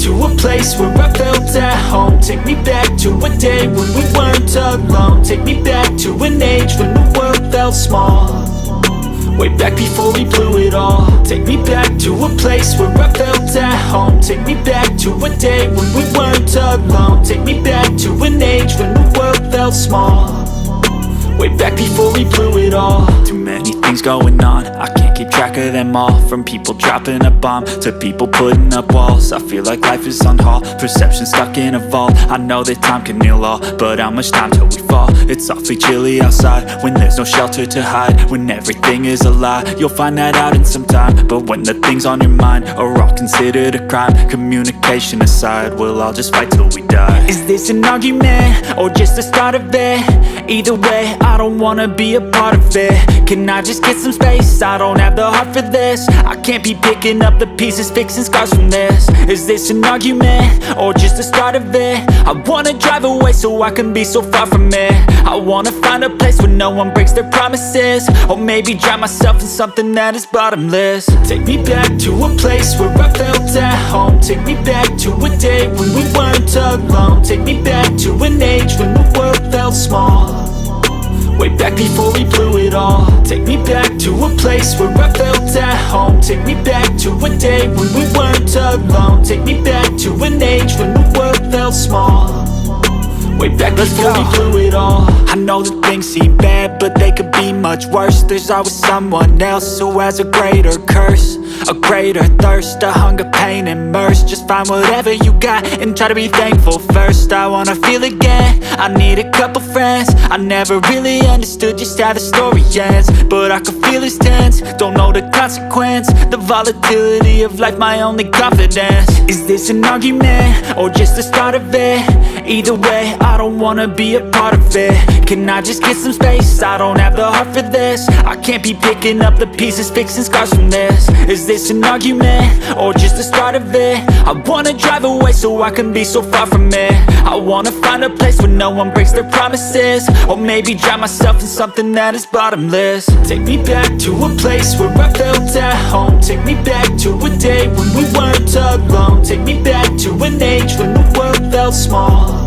to a place where I felt at home. Take me back to a day when we weren't alone. Take me back to an age when the world felt small. Way back before we blew it all. Take me back to a place where I felt at home. Take me back to a day when we weren't alone. Take me back to an age when the world felt small. Way back before we blew it all. Too many things going on, I can't keep track of them all. From people dropping a bomb to people putting up walls. I feel like life is on hold, perception stuck in a vault. I know that time can heal all, but how much time till we fall? It's awfully chilly outside when there's no shelter to hide. When everything is a lie, you'll find that out in some time. But when the things on your mind are all considered a crime, communication aside, we'll all just fight till we die. Is this an argument or just the start of it? Either way, I don't wanna be a part of it. Can I just get some space? I don't have the heart for this. I can't be picking up the pieces, fixing scars from this. Is this an argument or just the start of it? I wanna drive away so I can be so far from it. I wanna find a place where no one breaks their promises. Or maybe drown myself in something that is bottomless. Take me back to a place where I felt at home. Take me back to a day when we weren't alone. Take me back to an age when the world felt small. Way back before we blew it all. Take me back to a place where I felt at home. Take me back to a day when we weren't alone. Take me back to an age when the world felt small. Way back before we blew it all. I know that things seem bad, but they could be much worse. There's always someone else who has a greater curse, a greater thirst, a hunger, pain, and mercy. Just find whatever you got and try to be thankful first. I wanna feel again, I need a couple friends. I never really understood just how the story ends, but I can feel it's tense, don't know the consequence. The volatility of life, my only confidence. Is this an argument or just the start of it? Either way, I don't wanna be a part of it. Can I just get some space? I don't have the heart for this. I can't be picking up the pieces, fixing scars from this. Is this an argument or just the start of it? I wanna drive away so I can be so far from it. I wanna find a place where no one breaks their promises. Or maybe drown myself in something that is bottomless. Take me back to a place where I felt at home. Take me back to a day when we weren't alone. Take me back to an age when the world felt small.